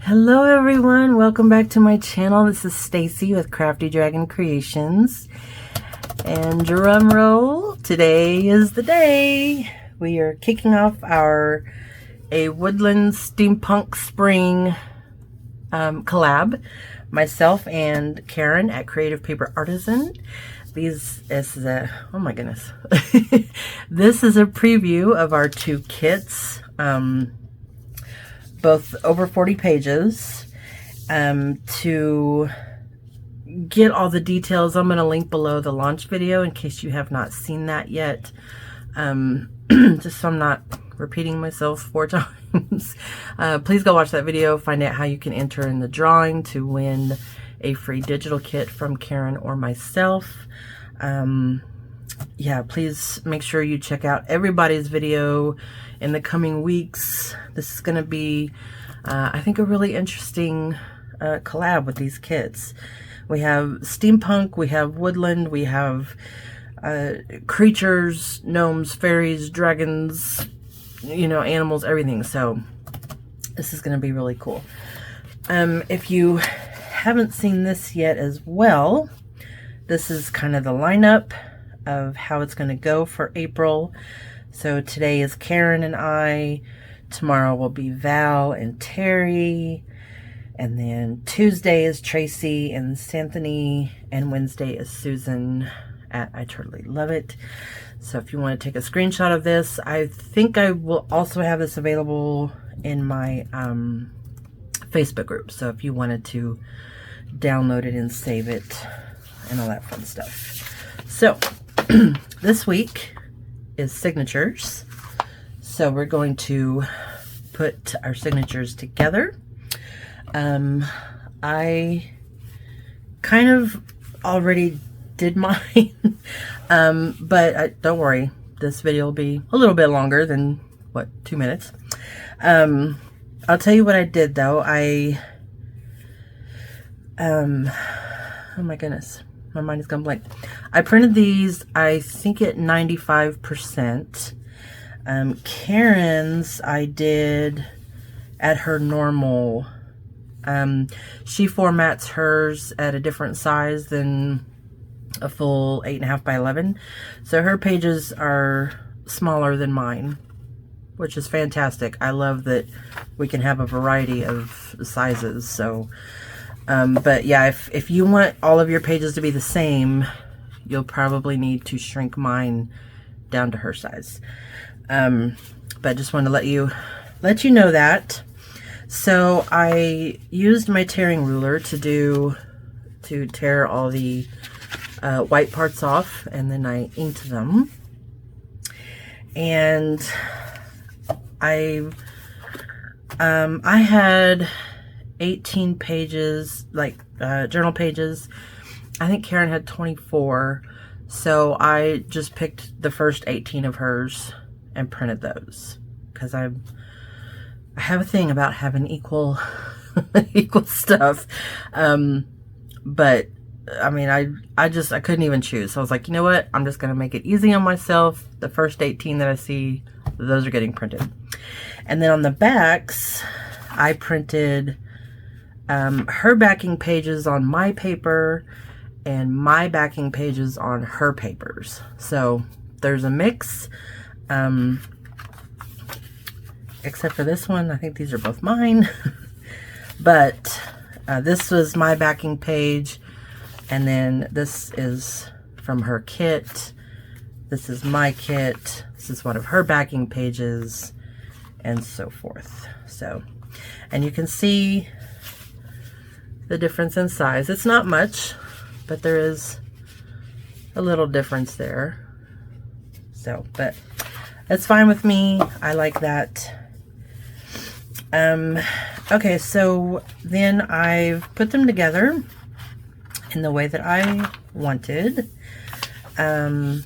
Hello everyone, welcome back to my channel. This is Stacy with Crafty Dragon Creations. And drum roll, today is the day. We are kicking off a woodland steampunk spring collab. Myself and Karin at Creative Paper Artisan. This is a, oh my goodness. This is a preview of our two kits. Both over 40 pages. To get all the details, I'm going to link below the launch video in case you have not seen that yet. Just so I'm not repeating myself 4 times. Please go watch that video, find out how you can enter in the drawing to win a free digital kit from Karin or myself. Yeah, please make sure you check out everybody's video in the coming weeks. This is going to be, I think, a really interesting collab with these kits. We have steampunk, we have woodland, we have creatures, gnomes, fairies, dragons, you know, animals, everything. So this is going to be really cool. If you haven't seen this yet as well, this is kind of the lineup of how it's going to go for April. So today is Karin and I, tomorrow will be Val and Teri, and then Tuesday is Tracy and Santhini, and Wednesday is Susan at I Turtley Love It. So if you want to take a screenshot of this, I think I will also have this available in my Facebook group. So if you wanted to download it and save it and all that fun stuff. So this week is signatures. So we're going to put our signatures together. I kind of already did mine, but don't worry, this video will be a little bit longer than, what, 2 minutes. I'll tell you what I did though. Oh my goodness, my mind is gone blank. I printed these, I think, at 95%. Karin's I did at her normal. She formats hers at a different size than a full 8.5 by 11. So her pages are smaller than mine, which is fantastic. I love that we can have a variety of sizes. So, but yeah, if you want all of your pages to be the same, you'll probably need to shrink mine down to her size. But just wanted to let you know that. So I used my tearing ruler to tear all the white parts off, and then I inked them. And I had 18 pages, like journal pages. I think Karin had 24. So I just picked the first 18 of hers and printed those, because I have a thing about having equal stuff. But I mean, I couldn't even choose. So I was like, you know what? I'm just going to make it easy on myself. The first 18 that I see, those are getting printed. And then on the backs, I printed her backing pages on my paper and my backing pages on her papers. So there's a mix. Except for this one, I think these are both mine. But this was my backing page, and then this is from her kit. This is my kit. This is one of her backing pages, and so forth. So, and you can see the difference in size. It's not much, but there is a little difference there. So, but it's fine with me. I like that. Okay, so then I've put them together in the way that I wanted. I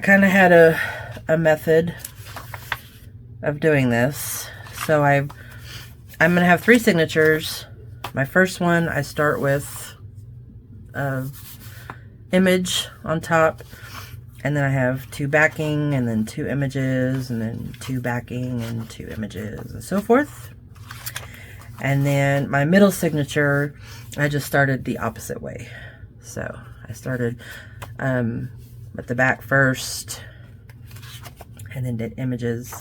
kind of had a method of doing this. So I'm going to have 3 signatures. My first one, I start with image on top, And then I have 2 backing, and then 2 images, and then 2 backing, and 2 images, and so forth. And then my middle signature, I just started the opposite way. So I started with the back first, and then did images.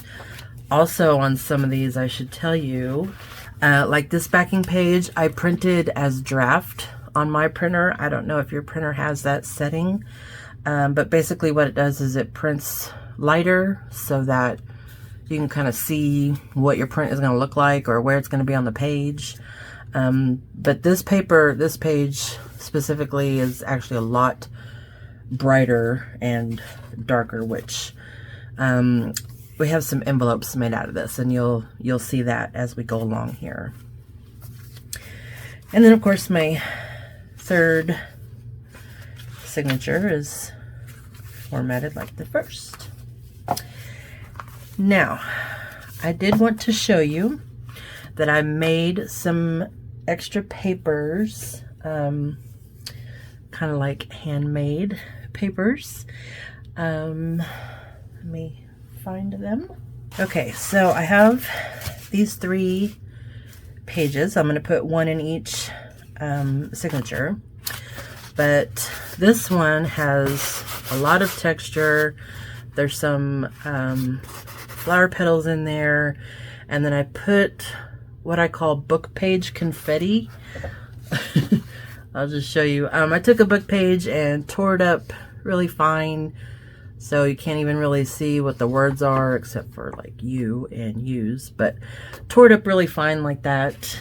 Also on some of these, I should tell you, like this backing page, I printed as draft on my printer. I don't know if your printer has that setting. But basically what it does is it prints lighter so that you can kind of see what your print is going to look like or where it's going to be on the page. But this page specifically is actually a lot brighter and darker, which we have some envelopes made out of this, and you'll see that as we go along here. And then of course my third signature is formatted like the first. Now, I did want to show you that I made some extra papers, kind of like handmade papers. Let me find them. Okay, so I have these 3 pages. I'm going to put 1 in each signature. But this one has a lot of texture. There's some flower petals in there. And then I put what I call book page confetti. I'll just show you. I took a book page and tore it up really fine, so you can't even really see what the words are except for like you and use. But tore it up really fine like that,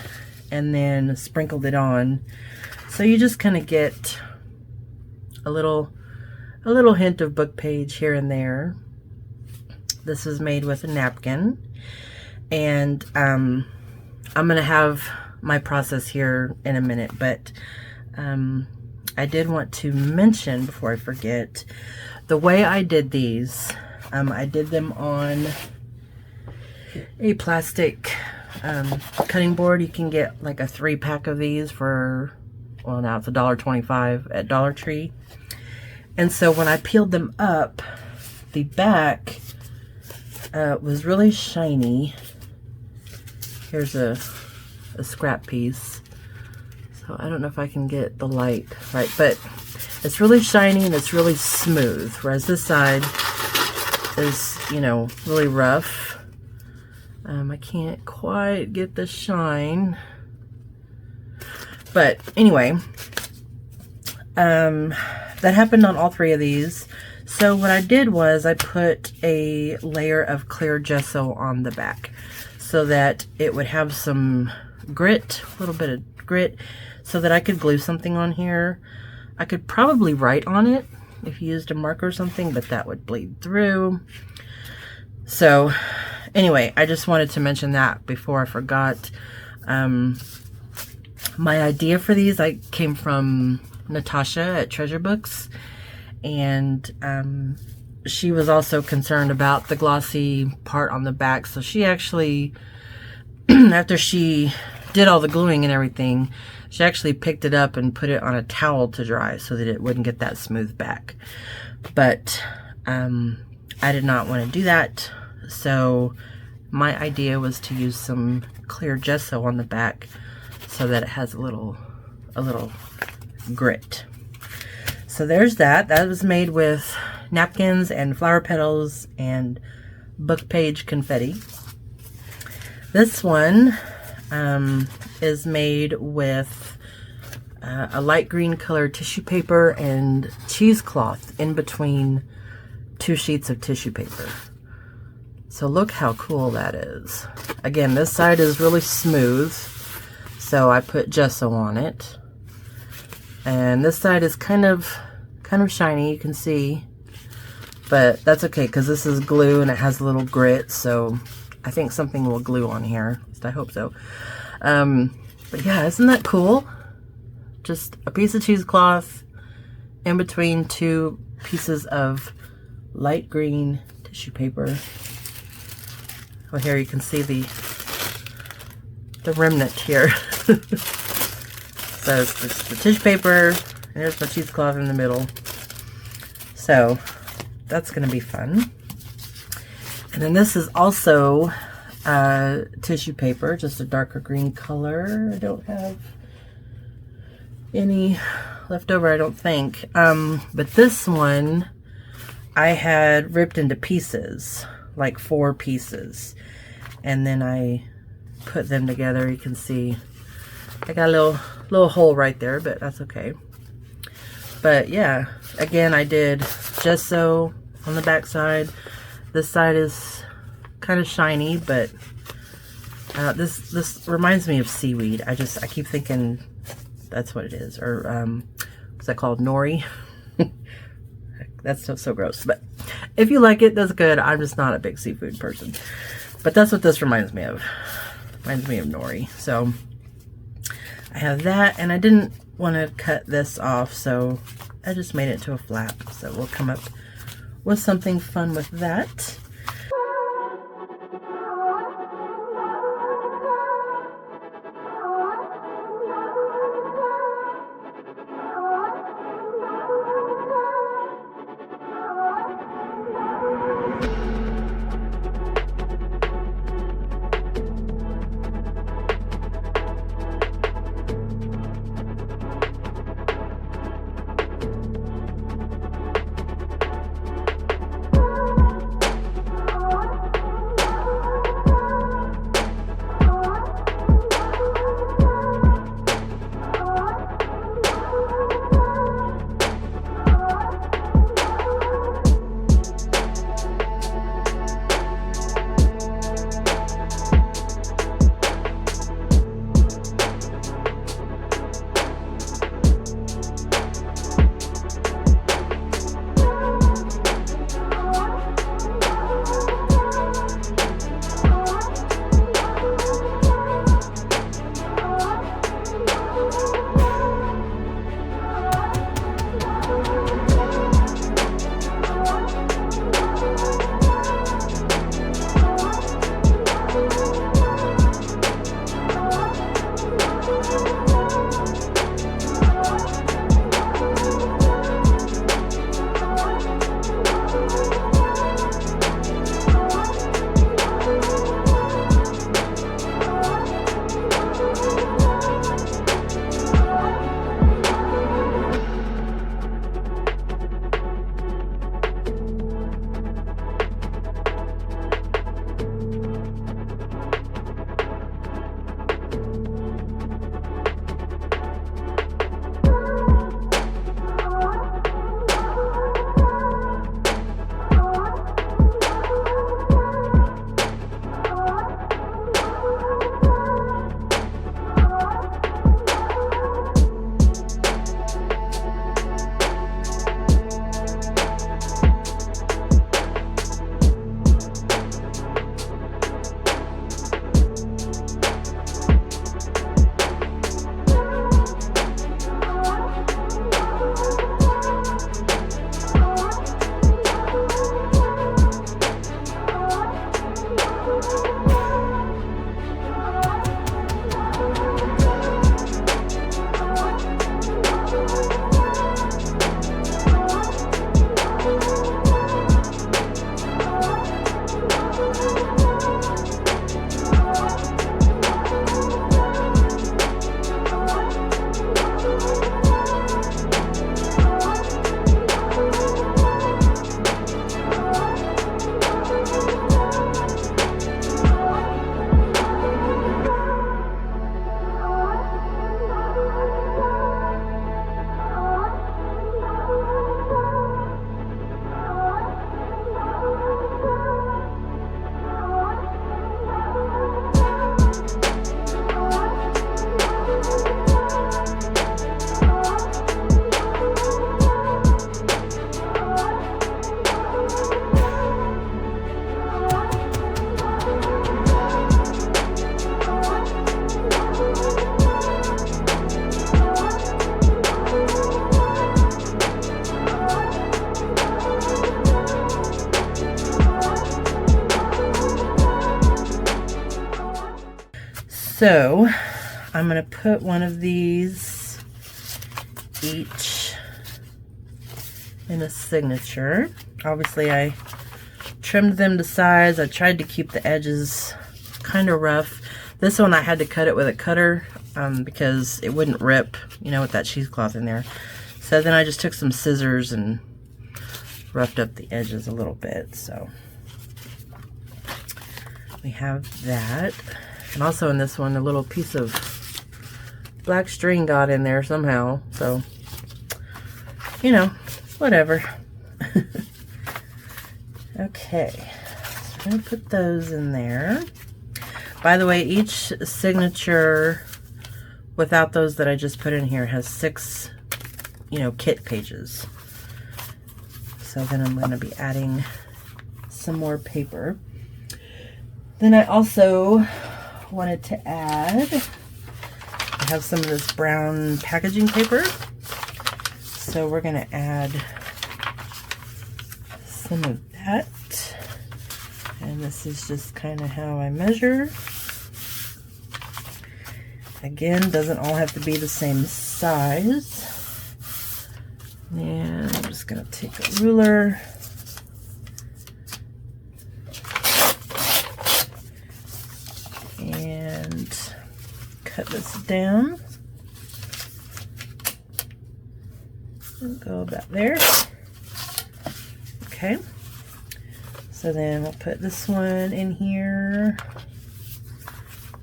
and then sprinkled it on. So you just kind of get a little hint of book page here and there. This is made with a napkin, and I'm gonna have my process here in a minute, but I did want to mention before I forget, the way I did these, I did them on a plastic cutting board. You can get like a 3-pack of these for, well, now it's $1.25 at Dollar Tree. And so when I peeled them up, the back was really shiny. Here's a scrap piece. So I don't know if I can get the light right, but it's really shiny and it's really smooth. Whereas this side is, you know, really rough. I can't quite get the shine. But anyway, that happened on all 3 of these. So what I did was I put a layer of clear gesso on the back so that it would have some grit, a little bit of grit, so that I could glue something on here. I could probably write on it if you used a marker or something, but that would bleed through. So anyway, I just wanted to mention that before I forgot. My idea for these, I came from Natasha at Treasure Books, and she was also concerned about the glossy part on the back. So she actually, after she did all the gluing and everything, she actually picked it up and put it on a towel to dry so that it wouldn't get that smooth back. But I did not want to do that, so my idea was to use some clear gesso on the back so that it has a little grit. So there's that. That was made with napkins and flower petals and book page confetti. This one is made with a light green colored tissue paper and cheesecloth in between 2 sheets of tissue paper. So look how cool that is. Again, this side is really smooth, so I put gesso on it. And this side is kind of shiny, you can see. But that's okay, because this is glue and it has a little grit, so I think something will glue on here. At least I hope so. But yeah, isn't that cool? Just a piece of cheesecloth in between 2 pieces of light green tissue paper. Well, here you can see the remnant here. So it's just the tissue paper, and there's my cheesecloth in the middle. So that's going to be fun. And then this is also tissue paper, just a darker green color. I don't have any left over, I don't think. But this one I had ripped into pieces, like 4 pieces. And then I put them together. You can see I got a little hole right there, but that's okay. But yeah, again, I did gesso on the back side. This side is kind of shiny, but this reminds me of seaweed. I keep thinking that's what it is. Or what's that called? Nori? That's so gross. But if you like it, that's good. I'm just not a big seafood person. But that's what this reminds me of. Reminds me of nori. So I have that, and I didn't want to cut this off, so I just made it to a flap. So we'll come up with something fun with that. So I'm going to put one of these each in a signature. Obviously I trimmed them to size. I tried to keep the edges kind of rough. This one I had to cut it with a cutter because it wouldn't rip, you know, with that cheesecloth in there. So then I just took some scissors and roughed up the edges a little bit. So we have that. And also in this one, a little piece of black string got in there somehow. So, you know, whatever. Okay, so we're going to put those in there. By the way, each signature without those that I just put in here has 6, you know, kit pages. So then I'm going to be adding some more paper. Then I also wanted to add, I have some of this brown packaging paper. So we're going to add some of that. And this is just kind of how I measure. Again, doesn't all have to be the same size. And I'm just going to take a ruler and cut this down. And go about there. Okay. So then we'll put this one in here.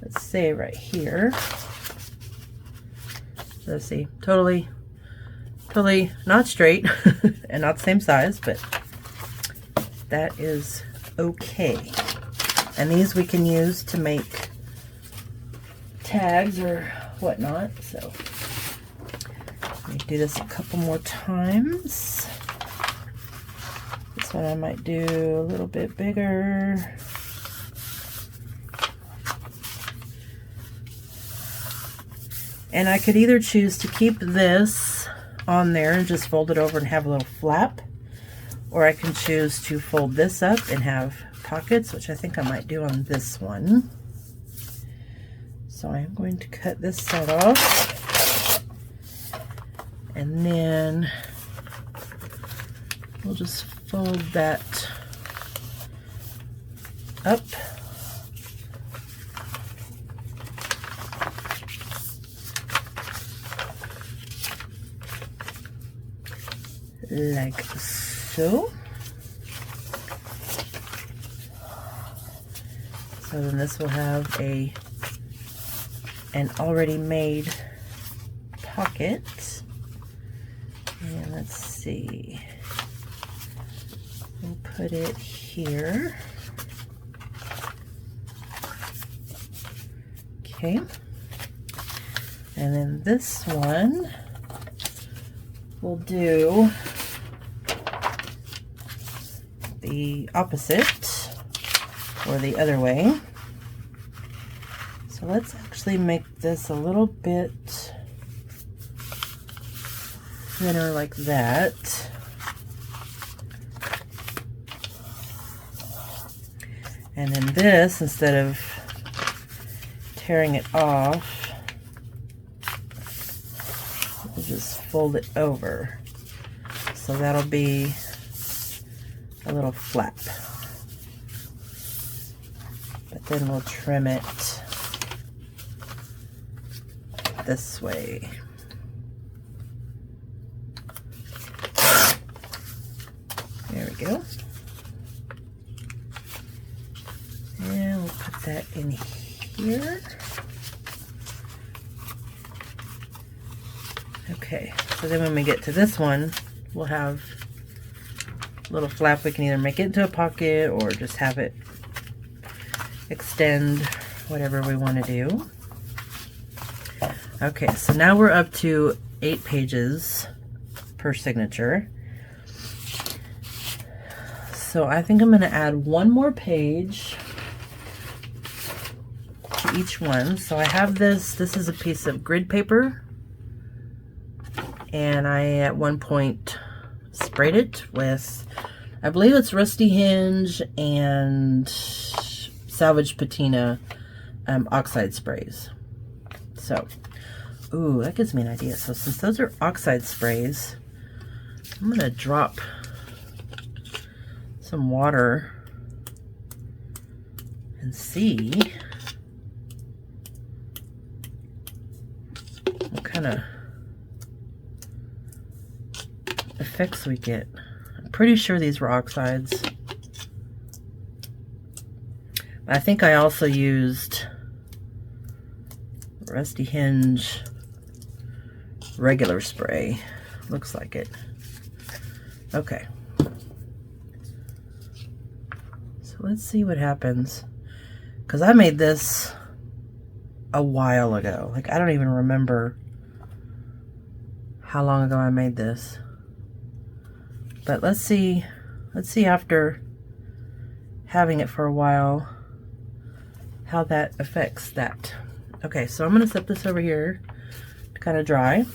Let's say right here. Let's see, totally not straight and not the same size, but that is okay. And these we can use to make tags or whatnot. So let me do this a couple more times. This one I might do a little bit bigger. And I could either choose to keep this on there and just fold it over and have a little flap, or I can choose to fold this up and have pockets, which I think I might do on this one. So I'm going to cut this side off, and then we'll just fold that up. Like so. So then this will have an already made pocket. And let's see. We'll put it here. Okay. And then this one we'll do the opposite, or the other way. So let's actually make this a little bit thinner like that. And then this, instead of tearing it off, we'll just fold it over. So that'll be a little flap. But then we'll trim it this way. There we go. And we'll put that in here. Okay, so then when we get to this one, we'll have a little flap. We can either make it into a pocket or just have it extend, whatever we want to do. Okay, so now we're up to 8 pages per signature. So I think I'm going to add one more page to each one. So I have this is a piece of grid paper, and I at one point sprayed it with, I believe it's Rusty Hinge and Salvage Patina oxide sprays. So, ooh, that gives me an idea. So since those are oxide sprays, I'm gonna drop some water and see what kind of effects we get. I'm pretty sure these were oxides. I think I also used Rusty Hinge regular spray. Looks like it. Okay. So let's see what happens. Because I made this a while ago. Like, I don't even remember how long ago I made this. But let's see after having it for a while how that affects that. Okay, so I'm going to set this over here to kind of dry.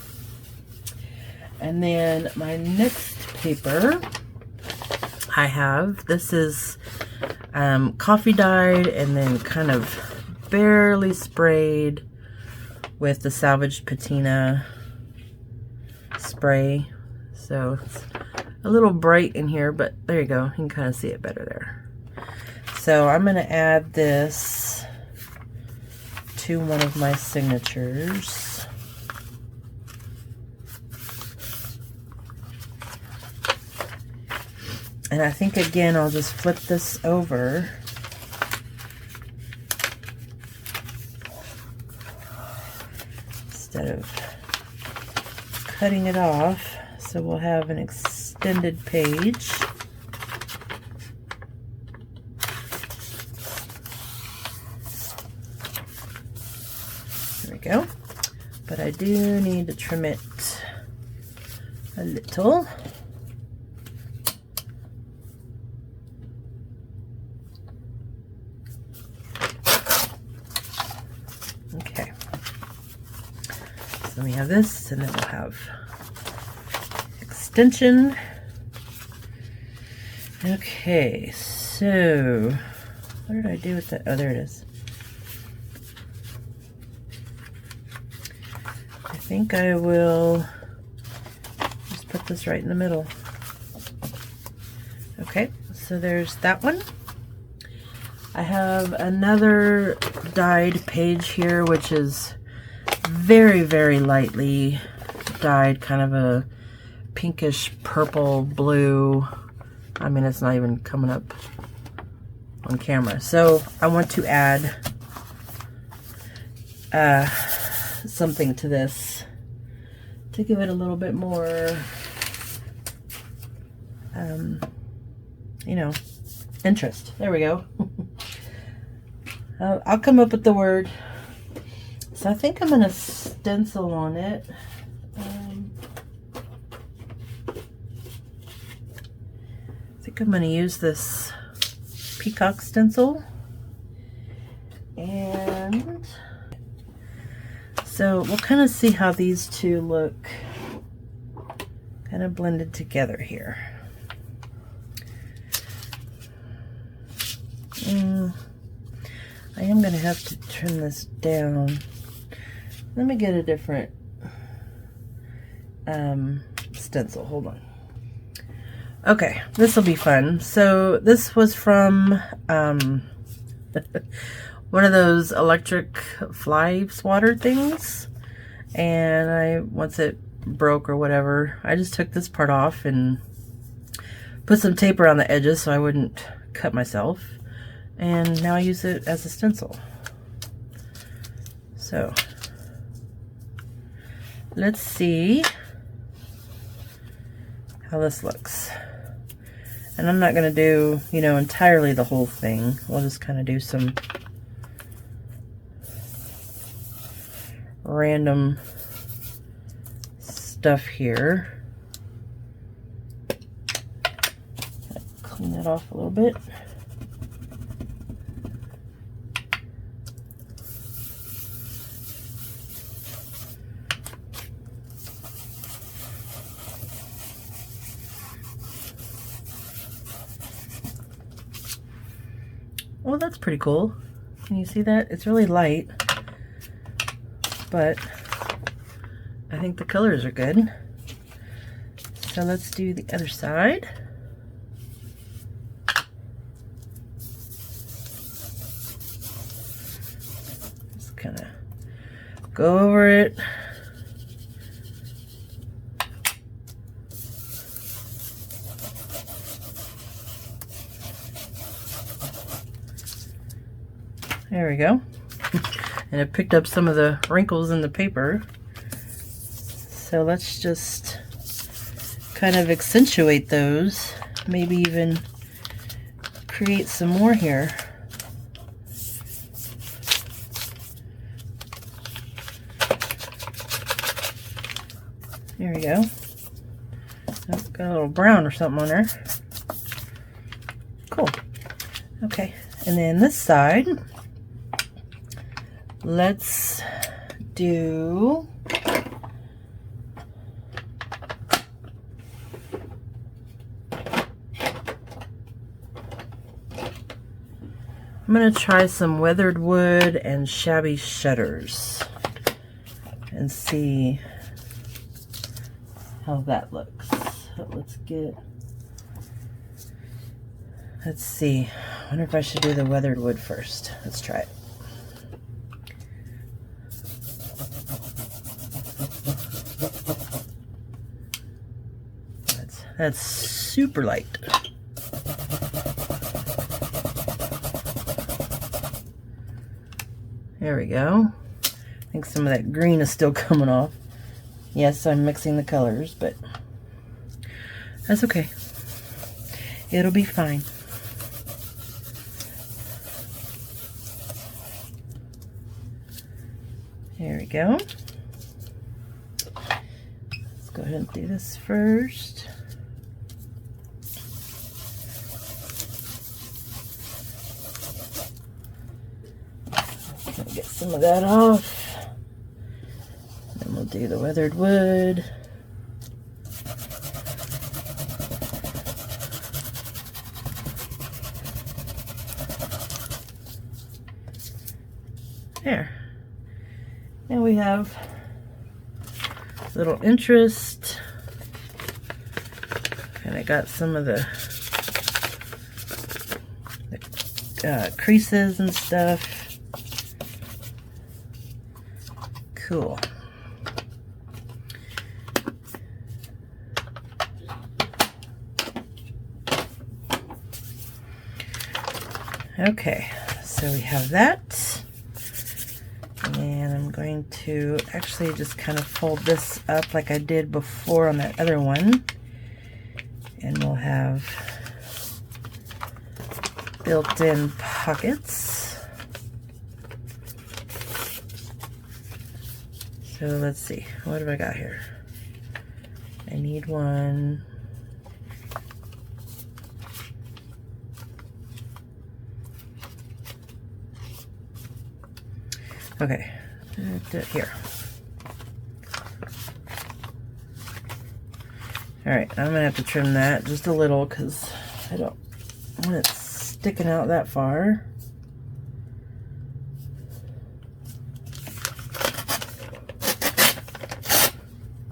And then my next paper I have, this is coffee dyed and then kind of barely sprayed with the salvaged patina spray. So it's a little bright in here, but there you go. You can kind of see it better there. So I'm going to add this to one of my signatures. And I think again I'll just flip this over instead of cutting it off, so we'll have an extended page. Go. But I do need to trim it a little. Okay. So we have this, and then we'll have extension. Okay, so what did I do with that? Oh, there it is. I think I will just put this right in the middle. Okay, so there's that one. I have another dyed page here, which is very, very lightly dyed, kind of a pinkish purple blue. I mean, it's not even coming up on camera. So I want to add something to this to give it a little bit more, you know, interest. There we go. I'll come up with the word. So I think I'm going to stencil on it. I think I'm going to use this peacock stencil. And so we'll kind of see how these two look kind of blended together here. I am going to have to trim this down. Let me get a different stencil. Hold on. Okay, this will be fun. So this was from one of those electric fly swatter things, and once it broke or whatever, I just took this part off and put some tape around the edges so I wouldn't cut myself, and now I use it as a stencil. So let's see how this looks. And I'm not going to do, you know, entirely the whole thing. We'll just kind of do some random stuff here. Clean that off a little bit. Well, that's pretty cool. Can you see that? It's really light, but I think the colors are good. So let's do the other side. Just kind of go over it. There we go. And it picked up some of the wrinkles in the paper. So let's just kind of accentuate those. Maybe even create some more here. There we go. Oh, got a little brown or something on there. Cool. Okay. And then this side, let's do I'm going to try some weathered wood and shabby shutters and see how that looks. So let's see. I wonder if I should do the weathered wood first. Let's try it. That's super light. There we go. I think some of that green is still coming off. Yes, I'm mixing the colors, but that's okay. It'll be fine. There we go. Let's go ahead and do this first. Get some of that off. Then we'll do the weathered wood. There. And we have a little interest. And I got some of the creases and stuff. Cool. Okay, so we have that. And I'm going to actually just kind of fold this up like I did before on that other one. And we'll have built-in pockets. So let's see, what have I got here? I need one. Okay, here. All right, I'm gonna have to trim that just a little because I don't want it sticking out that far.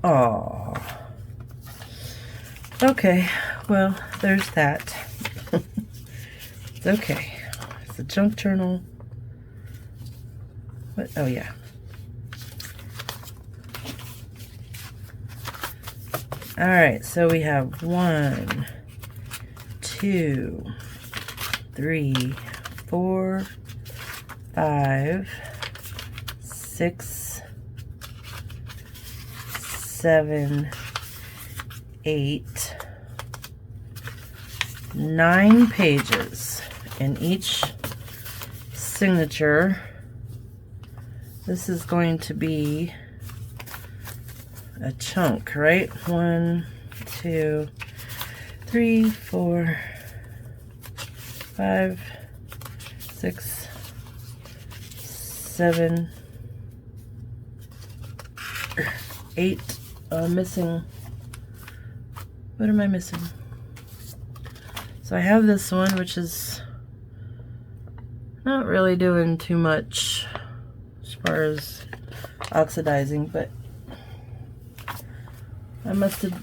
Oh, okay, well, there's that. It's okay. It's a junk journal. What? Oh, yeah. All right, so we have 1, 2, 3, 4, 5, 6, 7, 8, 9 pages in each signature. This is going to be a chunk, right? 1, 2, 3, 4, 5, 6, 7, 8. I'm missing. What am I missing? So I have this one, which is not really doing too much as far as oxidizing, but I must have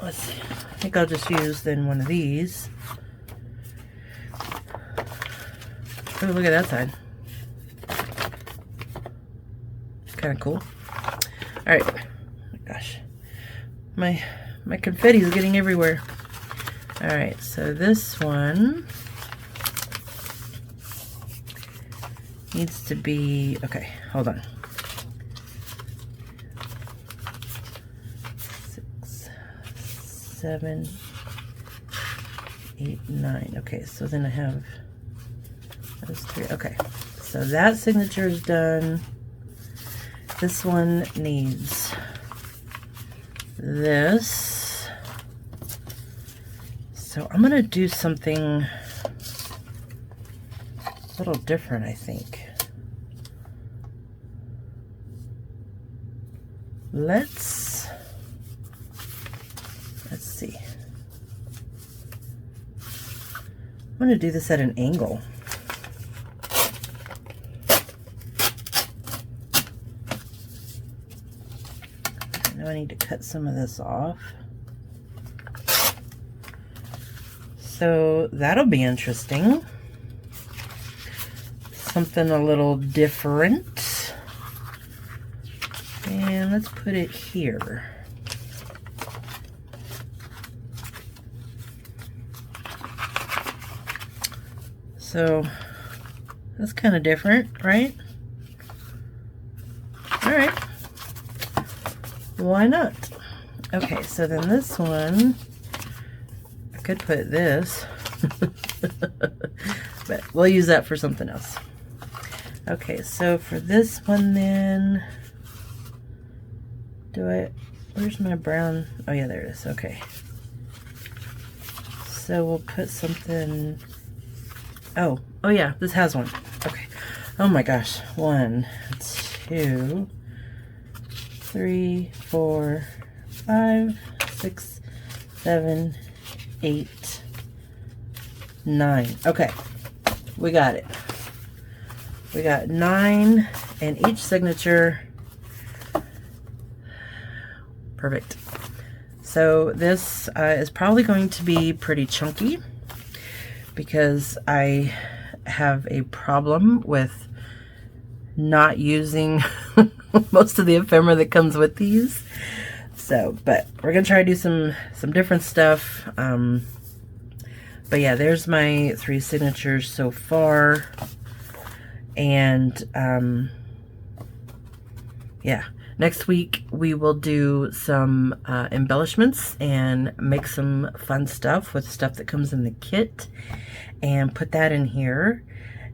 let's see. I think I'll just use then one of these. Oh, look at that side. Kind of cool. All right. Oh my gosh, my confetti is getting everywhere. All right, so this one needs to be, okay, hold on. 6, 7, 8, 9. Okay, so then I have those 3. Okay, so that signature is done. This one needs this. So I'm gonna do something a little different, I think. Let's see. I'm gonna do this at an angle. Now I need to cut some of this off. So that'll be interesting. Something a little different. And let's put it here. So that's kind of different, right? All right. Why not? Okay, so then this one, I could put this, but we'll use that for something else. Okay, so for this one then, where's my brown? Oh yeah, there it is. Okay. So we'll put something, oh yeah, this has one. Okay. Oh my gosh. 1, 2, 3, 4, 5, 6, 7, 8, 9. Okay. We got it. We got 9 and each signature. Perfect. So this is probably going to be pretty chunky because I have a problem with not using most of the ephemera that comes with these. So, but we're gonna try to do some different stuff. But yeah, there's my 3 signatures so far. And yeah, next week we will do some embellishments and make some fun stuff with stuff that comes in the kit and put that in here.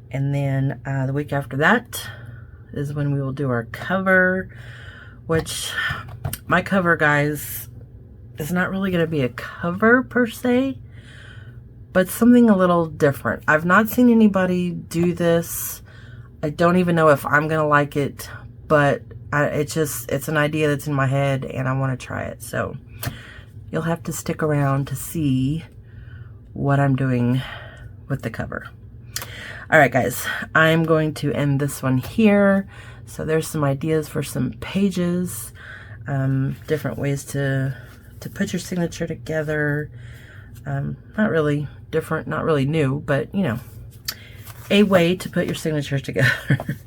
And then the week after that is when we will do our cover, which my cover, guys, is not really going to be a cover per se, but something a little different. I've not seen anybody do this. I don't even know if I'm going to like it, but it's an idea that's in my head and I want to try it. So you'll have to stick around to see what I'm doing with the cover. All right, guys, I'm going to end this one here. So there's some ideas for some pages, different ways to put your signature together. Not really different, not really new, but you know, a way to put your signature together.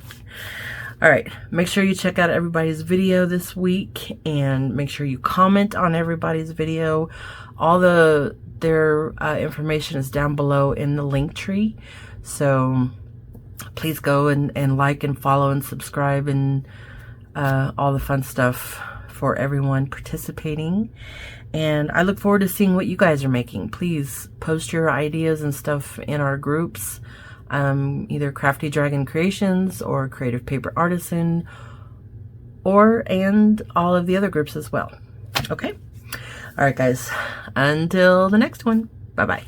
All right, make sure you check out everybody's video this week and make sure you comment on everybody's video. All their information is down below in the link tree. So please go and like and follow and subscribe and all the fun stuff for everyone participating. And I look forward to seeing what you guys are making. Please post your ideas and stuff in our groups. Either Crafty Dragon Creations or Creative Paper Artisan, and all of the other groups as well. Okay? All right, guys. Until the next one. Bye-bye.